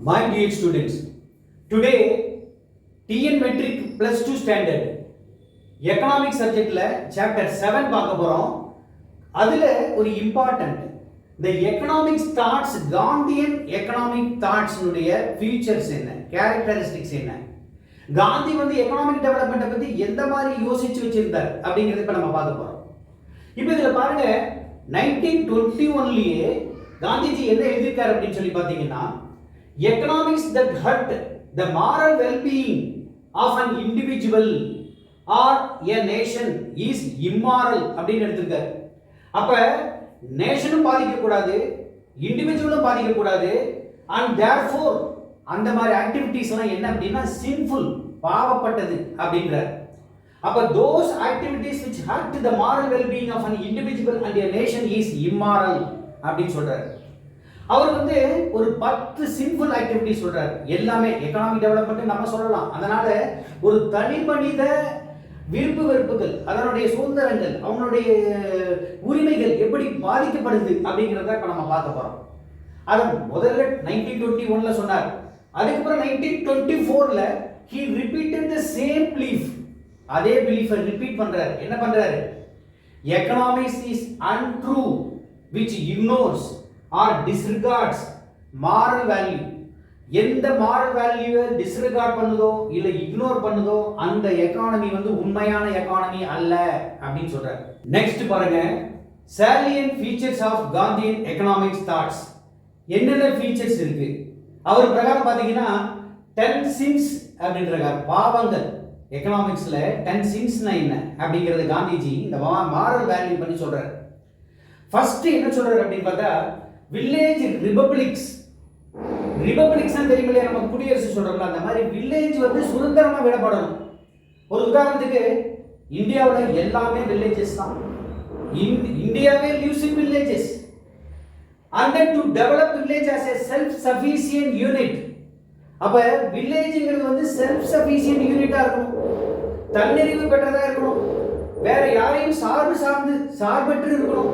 My dear students, today TN Metric plus 2 standard economic subjectல chapter 7 பார்க்க போறோம். அதுல ஒரு important the economic thoughts Gandhian economic thoughts உடைய features என்ன, characteristics என்ன, காந்தி வந்து economic development பத்தி எந்த மாதிரி யோசிச்சு வச்சிருந்தார் அப்படிங்கறத இப்ப நம்ம பார்க்க போறோம். இப்போ இதுல பாருங்க 1921லயே காந்திஜி என்ன எழுதிருக்காரு அப்படின்னு சொல்லி பாத்தீங்கன்னா economics that hurt the moral well-being of an individual or a nation is immoral அப்படின்னு எடுத்திருக்காரு. அப்ப நேஷனும் பாதிக்க கூடாது, இண்டிவிஜுவலும் பாதிக்க கூடாது, and therefore அந்த மாதிரி ஆக்டிவிட்டீஸ் எல்லாம் என்ன அப்படின்னா sinful, பாவப்பட்டது அப்படின்றார். அப்ப those activities which hurt the moral well-being of an individual and a nation is immoral அப்படின்னு சொல்றாரு. அவர் வந்து ஒரு 10 சிம்பிள் ஆக்டிவிட்டி சொல்றாரு. எல்லாமே எகனாமிக் டெவலப்மெண்ட் நம்ம சொல்லலாம். அதனால ஒரு தனி மனித விருப்பு வெறுப்புகள், அதனுடைய சுதந்திரங்கள், அவங்களுடைய உரிமைகள் எப்படி பாதிக்கப்படுது அப்படிங்கறத இப்ப நம்ம பார்க்க போறோம். அத முதல்ல 1921ல சொன்னார். அதுக்கப்புறம் 1924ல he repeated the same belief. அதே பிலீஃபை ரிப்பீட் பண்றாரு. என்ன பண்றாரு? economics is untrue which ignores or disregards moral value. எந்த moral value டிஸ்ரிகார்ட் பண்ணுதோ இல்ல இக்னோர் பண்ணுதோ அந்த எகானமி வந்து உண்மையான எகானமி அல்ல அப்படின்னு சொல்றாரு. நெக்ஸ்ட் பாருங்க, salient features of Gandhian economics thoughts. என்னென்ன ஃபீச்சர்ஸ் இருக்கு அவர் பிரகாரம் பாத்தீங்கன்னா 10 sins அப்படின்றாங்க, பாவங்கள். எகனாமிக்ஸ்ல 10 sinsனா என்ன அப்படிங்கறது காந்திஜி இந்த moral value பண்ணி சொல்றாரு. ஃபர்ஸ்ட் என்ன சொல்றாரு அப்படின்னு பார்த்தா வில்லேஜ் ரிபப்ளிக்ஸ். ரிபப்ளிக்ஸ் தெரியுமில்லையா, நம்ம குடியரசு சொல்றோம்ல, அந்த மாதிரி வில்லேஜ் வந்து சுதந்திரமா விடப்படணும். ஒரு உதாரணத்துக்கு இந்தியாவில் எல்லாமே வில்லேஜஸ் தான். இந்தியாவே lives in villages and then to develop village as a self sufficient unit. அப்ப வில்லேஜ்ங்கிறது வந்து செல்ஃப் சஃபிஷியன்ட் யூனிட்டா இருக்கணும், தன்னிறைவு பெற்றதா இருக்கணும், வேற யாரையும் சார்பற்று இருக்கணும்.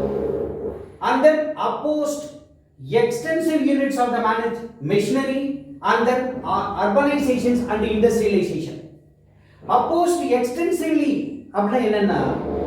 And then opposed extensive units of the managed machinery and then urbanizations and industrialization. Opposed extensively அப்படின்னா என்னன்னா,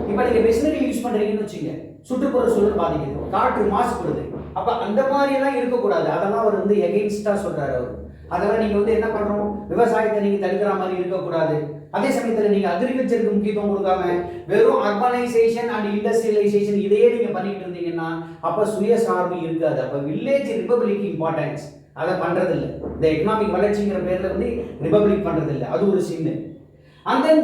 இப்ப நீங்க மெஷினரி யூஸ் பண்றீங்கன்னு வச்சுங்க, சுற்றுப்புற சூழல் பாதிக்குது, காற்று மாசுபடுது. அப்ப அந்த மாதிரி எல்லாம் இருக்கக்கூடாது. அதெல்லாம் அவர் வந்து எகெயின்ஸ்டா சொல்றாரு. அவர் அதெல்லாம் நீங்க வந்து என்ன பண்றோம், விவசாயத்தை நீங்க தடுக்கிற மாதிரி இருக்கக்கூடாது. அதே சமயத்தில் நீங்க அக்ரிகல்ச்சருக்கு முக்கியத்துவம் கொடுக்காம வெறும் அர்பனைசேஷன் அண்ட் இண்டஸ்ட்ரியலைசேஷன் இதையே நீங்க பண்ணிட்டு இருந்தீங்கன்னா அப்ப சுயசார்பு இருக்காது. அப்ப வில்லேஜ் ரிபப்ளிக் இம்பார்ட்டன்ஸ் அதை பண்றது இல்லை. இந்த எக்கனாமிக் வளர்ச்சிங்கிற பேர்ல வந்து ரிபப்ளிக் பண்றது இல்லை, அது ஒரு sin. And then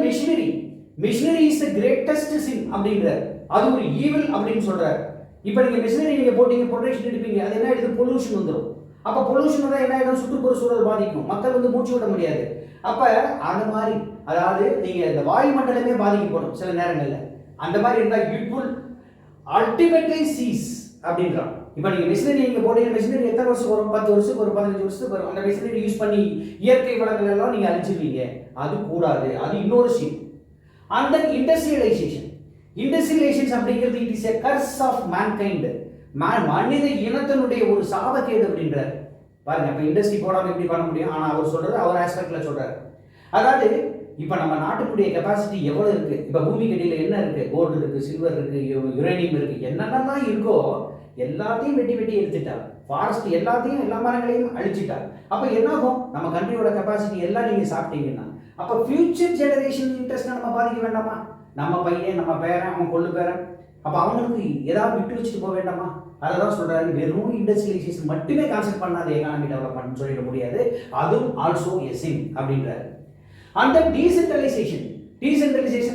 missionary is the greatest sin அப்படிங்கிறார். அது ஒரு ஈவில் அப்படின்னு சொல்றாரு. இப்ப நீங்க மிஷினரி நீங்க போட்டீங்க, ப்ரொடக்ஷன் எடுப்பீங்க, அது என்ன ஆயிடுது, பொல்யூஷன் வந்துடும். அப்ப பொல்யூஷன் தான் என்ன ஆயிடும், சுற்றுப்புற சூழல் பாதிக்கும், மக்கள் வந்து மூச்சு விட முடியாது. அப்ப அந்த மாதிரி அதாவது நீங்க இந்த வாயுமண்டலமே பாதிக்கப்படும் சில நேரங்கள்ல. அந்த மாதிரி இருந்தா இட் வில் அல்டிமேட்லி சீஸ் அப்படின்றான். இப்ப நீங்க மிஷினரி நீங்க போட்டீங்க, மிஷினரி எத்தனை வருஷம் வரும், 10 வருஷம் ஒரு 15 வருஷத்துக்கு வரும். அந்த மிஷினரி யூஸ் பண்ணி இயற்கை வளங்கள் எல்லாம் நீங்க அழிச்சிருவீங்க, அது கூடாது, அது இன்னொரு ஷீட். அந்த இண்டஸ்ட்ரியலைசேஷன் அப்படிங்கிறது it is a curse of mankind. மனித இனத்தினுடைய ஒரு சாபக்கேடு அப்படின்றார். பாருங்க, இப்ப இண்டஸ்ட்ரி போடாம எப்படி பண்ண முடியும்? ஆனா அவர் சொல்றது அவர் ஆஸ்பெக்ட்ல சொல்றாரு. அதாவது இப்ப நம்ம நாட்டுடைய கெபாசிட்டி எவ்வளவு இருக்கு, இப்ப பூமி கடியில என்ன இருக்கு, கோல்டு இருக்கு, சில்வர் இருக்கு, யுரேனியம் இருக்கு, என்னென்னலாம் இருக்கோ எல்லாத்தையும் வெட்டி எடுத்துட்டா, ஃபாரஸ்ட் எல்லாத்தையும் எல்லா மரங்களையும் அழிச்சிட்டா. அப்ப என்னாகும், நம்ம கண்ட்ரியோட கெபாசிட்டி எல்லாம் நீங்க சாப்பிட்டீங்கன்னா அப்ப ஃபியூச்சர் ஜெனரேஷன் இன்ட்ரெஸ்ட் நம்ம பாதிக்க வேண்டாமா? நம்ம பையன், நம்ம பேரன், அவன் கொள்ளு பேரன், அப்ப அவங்களுக்கு ஏதாவது விட்டு வச்சுட்டு போக வேண்டாமா? அதான் சொல்றாரு, வெறும் இண்டஸ்ட்ரியலைசேஷன் மட்டுமே கான்செப்ட் பண்ணாத எகானமி டெவலப்மெண்ட் சொல்லிட முடியாது, அதுவும் ஆல்சோ எ சின் அப்படின்றாரு. அந்த டீசென்ட்ரலைசேஷன்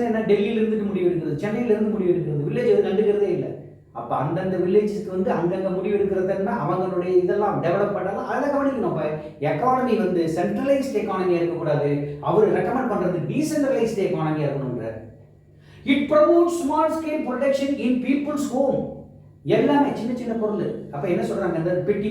என்ன, டெல்லியில இருந்து முடிவு எடுக்கிறது, சென்னையில இருந்து முடிவு எடுக்கிறது, வில்லேஜ் அது கண்டுக்கிறதே இல்லை. அப்ப அந்தந்த வில்லேஜஸ்க்கு வந்து அங்கங்க முடிவு எடுக்கிறதுன்னா அவங்களுடைய இதெல்லாம் டெவலப் பண்ணலாம், அதை கவனிக்கணும். அப்ப எக்கானமி வந்து சென்ட்ரலைஸ்ட் எக்கானமியா இருக்கக்கூடாது, அவர் ரெக்கமெண்ட் பண்றது டீசென்ட்ரலைஸ்ட் எக்கானமியா இருக்கணும்ன்றார். It promotes small scale production in people's home. எல்லாமே சின்ன பொருள். அப்ப என்ன சொல்றாங்க, அந்த பெட்டி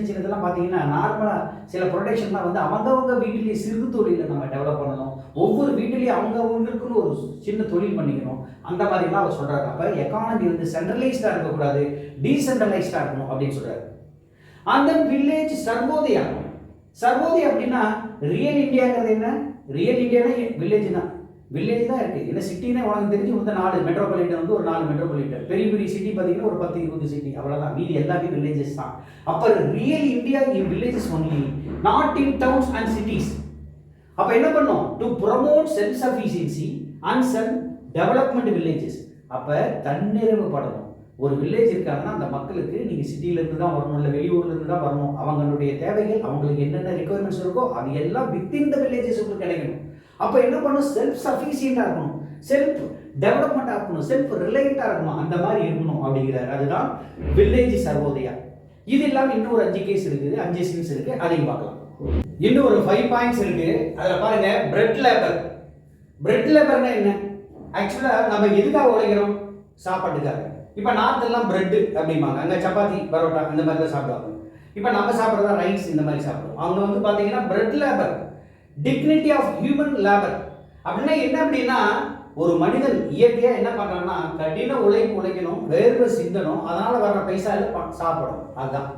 சின்னதெல்லாம் பாத்தீங்கன்னா நார்மலா சில ப்ரொடக்ஷன்லாம் வந்து அவங்கவங்க வீட்டிலேயே சிறு தொழில நம்ம டெவலப் பண்ணணும், ஒவ்வொரு வீட்டிலேயே அவங்கவுங்களுக்குன்னு ஒரு சின்ன தொழில் பண்ணிக்கணும், அந்த மாதிரிலாம் அவர் சொல்றாரு. அப்ப எக்கானமி வந்து சென்ட்ரலைஸ்டா இருக்கக்கூடாது, டீசென்ட்ரலைஸ்டா இருக்கணும் அப்படின்னு சொல்றாரு. அந்த வில்லேஜ் சர்வோதயா, சர்வோதயா அப்படின்னா ரியல் இந்தியாங்கிறது என்ன? ரியல் இந்தியானா வில்லேஜ் தான். வில்லேஜ் தான் இருக்குது. ஏன்னா சிட்டினா உனக்கு தெரிஞ்சு வந்து 4 மெட்ரோபாலிட்டன் வந்து ஒரு 4 மெட்ரோபாலிட்டன். பெரிய பெரிய சிட்டி பார்த்தீங்கன்னா ஒரு 10-20 சிட்டி அவ்வளோதான். மீதி எல்லாமே வில்லேஜஸ் தான். அப்போ real India in villages only, not in downs and cities. அப்போ என்ன பண்ணோம்? To promote self sufficiency and self development villages. அப்போ தன்னிறைவு படணும். ஒரு வில்லேஜ் இருக்காங்கன்னா அந்த மக்களுக்கு நீங்கள் சிட்டியிலேருந்து தான் வரணும், இல்லை வெளியூர்லேருந்து தான் வரணும். அவங்களுடைய தேவைகள், அவங்களுக்கு என்னென்ன ரெக்குயர்மெண்ட்ஸ் இருக்கோ அது எல்லாம் வித்தின் த வில்லேஜஸ் உங்களுக்கு கிடைக்கணும். அப்போ என்ன பண்ணணும்? செல்ஃப் சஃபிஷியண்டாக இருக்கணும், செல்ஃப் டெவலப்மெண்ட்டாக இருக்கணும், செல்ஃப் ரிலையண்ட்டாக இருக்கணும். அந்த மாதிரி இருக்கணும் அப்படிங்கிறார். அதுதான் வில்லேஜ் சர்வோதயா. இது இல்லாமல் இன்னும் ஒரு 5 கேஸ் இருக்குது, 5 சீன்ஸ் இருக்குது, அதையும் பார்க்கலாம். இன்னும் ஒரு 5 பாயிண்ட்ஸ் இருக்குது. அதில் பாருங்க, பிரெட் லேபர். பிரெட் லேபர்னா என்ன? ஆக்சுவலாக நம்ம எதுக்காக உழைக்கிறோம்? சாப்பாட்டுக்காக. இப்போ நார்த் எல்லாம் பிரெட் அப்படிம்பாங்க, அங்கே சப்பாத்தி பரோட்டா அந்த மாதிரி தான் சாப்பிடுவாங்க. இப்போ நம்ம சாப்பிட்றதா ரைஸ் இந்த மாதிரி சாப்பிடுவோம். அவங்க வந்து பார்த்தீங்கன்னா bread labour, dignity of human labour அப்படின்னா என்ன? அப்படின்னா ஒரு மனிதன் இயற்கையாக என்ன பண்ணுறான்னா கடின உழைக்கணும், வேர்வை சிந்தணும், அதனால வர்ற பைசாவில் சாப்பிடணும்.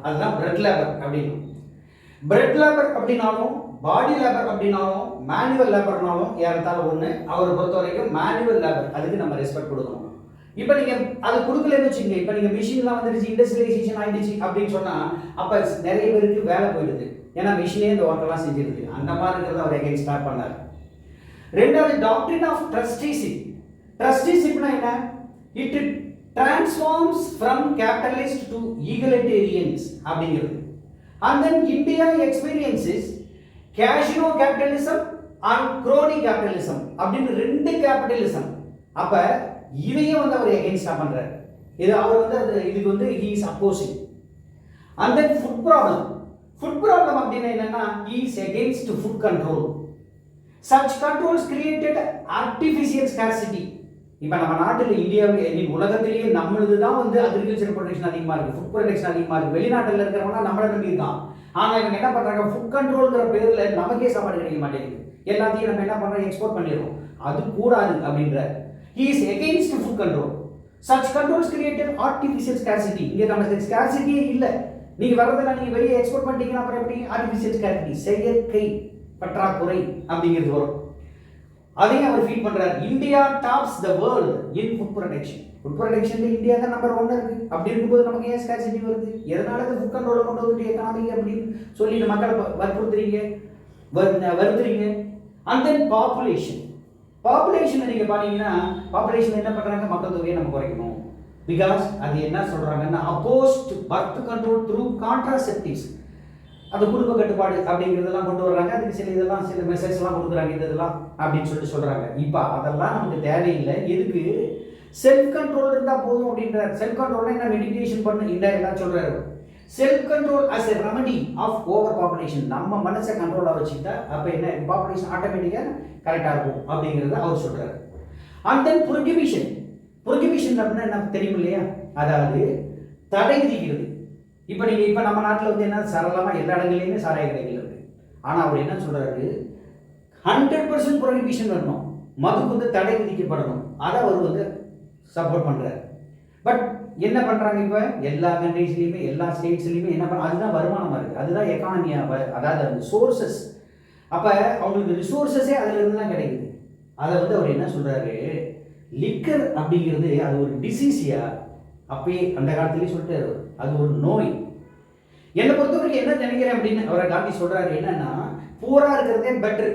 அதுதான் பிரெட் லேபர் அப்படின்னு. பிரெட் லேபர் அப்படின்னாலும் பாடி லேபர் அப்படின்னாலும் மேனுவல் லேபர்னாலும் ஏறத்தாலும் ஒன்று. அவரை பொறுத்த வரைக்கும் மேனுவல் லேபர், அதுக்கு நம்ம ரெஸ்பெக்ட் கொடுக்கணும். இப்போ நீங்கள் அது கொடுக்கலன்னு வச்சுக்கோங்க, இப்போ நீங்கள் மிஷின்லாம் வந்துடுச்சு, இண்டஸ்ட்ரியலைசேஷன் ஆகிடுச்சு அப்படின்னு சொன்னால் அப்போ நிறைய பேருக்கு வேலை போயிடுது. ஏன்னா மிஷினே இந்த ஒர்க்கெல்லாம் செஞ்சிருது. அந்த மாதிரி இருக்கிறத அவர் எகைன் ஸ்டார்ட் பண்ணார். ரெண்டாவது, டாக்ட்ரின் ஆஃப் ட்ரஸ்டிஷிப். ட்ரஸ்டிஷிப்னா என்ன? It transforms from capitalist to egalitarians அப்படிங்கிறது. And then India experiences casino capitalism and crony capitalism அப்படின்னு 2 கேபிட்டலிசம். அப்ப இதையும் வந்து அவர் எகைன்ஸ்டா பண்றாரு. இது அவர் வந்து இதுக்கு வந்து he is opposing. And then food problem அப்படின்னா என்னன்னா he is against food control. Such controls created artificial scarcity. இப்போ நம்ம நாட்டில் இந்தியாவில் உலகத்திலேயே நம்மளுது தான் வந்து அக்ரிகல்ச்சர் ப்ரொடக்ஷன் அதிகமாக இருக்குது, ஃபுட் ப்ரொடக்ஷன் அதிகமாக இருக்குது. வெளிநாட்டில் இருக்கிறவங்க நம்மளை நம்பி இருக்கான். ஆனால் இவங்க என்ன பண்ணுறாங்க? ஃபுட் கண்ட்ரோல்ங்கிற பேரில் நமக்கே சாப்பாடு கிடைக்க மாட்டேங்குது. எல்லாத்தையும் நம்ம என்ன பண்ணுறோம்? எக்ஸ்போர்ட் பண்ணிடுறோம். அது கூடாது அப்படின்ற. He is against food control. Such controls created artificial scarcity. இங்கே நம்ம ஸ்கார்சிட்டியே இல்லை. நீங்கள் வர்றதெல்லாம் நீங்கள் வெளியே எக்ஸ்போர்ட் பண்ணிட்டீங்கன்னா அப்புறம் எப்படி? ஆர்டிஃபிஷியல் ஸ்கார்சிட்டி, செயற்கை பற்றாக்குறை அப்படிங்கிறது வரும். அதையும் அவர் ஃபீல் பண்றாரு. India tops the world in food production. Food ப்ரொடக்ஷன்ல இந்தியா தான் நம்பர் 1 இருக்கு. அப்படி இருக்கும்போது நமக்கு ஏன் ஸ்கார்சிட்டி வருது? எதனால இந்த ஃபுட் கண்ட்ரோல கொண்டு வந்துட்டு எக்கானமி அப்படின்னு சொல்லிட்டு மக்களை வற்புறுத்துறீங்க, வருத்துறீங்க. அண்ட் தென் பாப்புலேஷன் நீங்க பாத்தீங்கன்னா பாப்புலேஷன் என்ன பண்றாங்க? மக்கள் தொகையை நம்ம குறைக்கணும். பிகாஸ் அது என்ன சொல்றாங்கன்னா அப்போஸ்ட் பர்த் கண்ட்ரோல் த்ரூ கான்ட்ராசெப்டிவ்ஸ். அது குடும்ப கட்டுப்பாடு அப்படிங்கிறதெல்லாம் கொண்டு வர்றாங்க. அதுக்கு சில மெசேஜ்லாம் கொடுக்குறாங்க, இதெல்லாம் அப்படின்னு சொல்லிட்டு சொல்றாங்க. இப்போ அதெல்லாம் நமக்கு தேவையில்லை. எதுக்கு? செல்ஃப் கண்ட்ரோல் இருந்தால் போதும் அப்படின்றார். செல்ஃப் கண்ட்ரோல்னா என்ன? மெடிடேஷன் பண்ணு இன்டைரக்டாக சொல்றாரு. Self control as a remedy of overpopulation. நம்ம மனசை கண்ட்ரோலாக வச்சுக்கிட்டா அப்போ என்ன? பாப்புலேஷன் ஆட்டோமேட்டிக்காக கரெக்டாக இருக்கும் அப்படிங்கிறத அவர் சொல்றாரு. அண்ட் தென் ப்ரொஹிபிஷன் அப்படின்னா என்ன தெரியும் இல்லையா? அதாவது தடை விதிக்கிறது. இப்போ நம்ம நாட்டில் வந்து என்ன சரளமாக எல்லா இடங்கள்லையுமே சாராய கடைகள் இருக்கு. ஆனால் அவர் என்ன சொல்றாரு? 100% ப்ரொஹிபிஷன் வரணும், மதுக்கு வந்து தடை விதிக்கப்படணும். அதை அவர் வந்து சப்போர்ட் பண்றாரு. பட் என்ன பண்றாங்க? இப்போ எல்லா கண்ட்ரீஸ்லையுமே எல்லா ஸ்டேட்ஸ்லையுமே என்ன பண்ண? அதுதான் வருமானமாக இருக்குது, அதுதான் எக்கானமியாக, அதாவது அந்த சோர்சஸ். அப்போ அவங்களுக்கு ரிசோர்ஸஸே அதுல இருந்து தான் கிடைக்குது. அதை வந்து அவர் என்ன சொல்றாரு? லிக்கர் அப்படிங்கிறது அது ஒரு டிசீஸியா அப்பயே அந்த காலத்திலேயே சொல்லிட்டாரு. அது ஒரு நோய். என்னை பொறுத்தவரைக்கும் என்ன நினைக்கிறேன் அப்படின்னு அவரை காந்தி சொல்றாரு என்னன்னா, பூரா இருக்கிறதே பெட்ரு,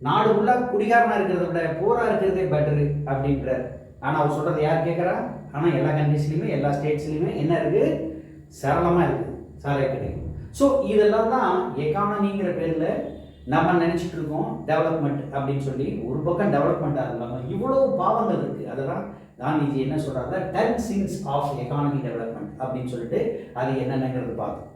நாடு ஃபுல்லாக குடிகாரனா இருக்கிறத விட பூரா இருக்கிறதே பெட்ரு அப்படின்றார். ஆனால் அவர் சொல்றது யார் கேட்குறா? ஆனால் எல்லா கண்ட்ரீஸ்லையுமே எல்லா ஸ்டேட்ஸ்லையுமே என்ன இருக்கு? சரளமாக இருக்குது சாராய கிடைக்கும். ஸோ இதெல்லாம் தான் எக்கானமிங்கிற பேரில் நம்ம நினச்சிட்டு இருக்கோம் டெவலப்மெண்ட் அப்படின்னு சொல்லி. ஒரு பக்கம் டெவலப்மெண்ட்டாக இல்லாமல் இவ்வளோ பாவங்கள் இருக்குது. அதெல்லாம் காந்திஜி என்ன சொல்கிறாங்க? 10 sins ஆஃப் எக்கானமி டெவலப்மெண்ட் அப்படின்னு சொல்லிட்டு அது என்னென்னங்கிறது பார்த்தோம்.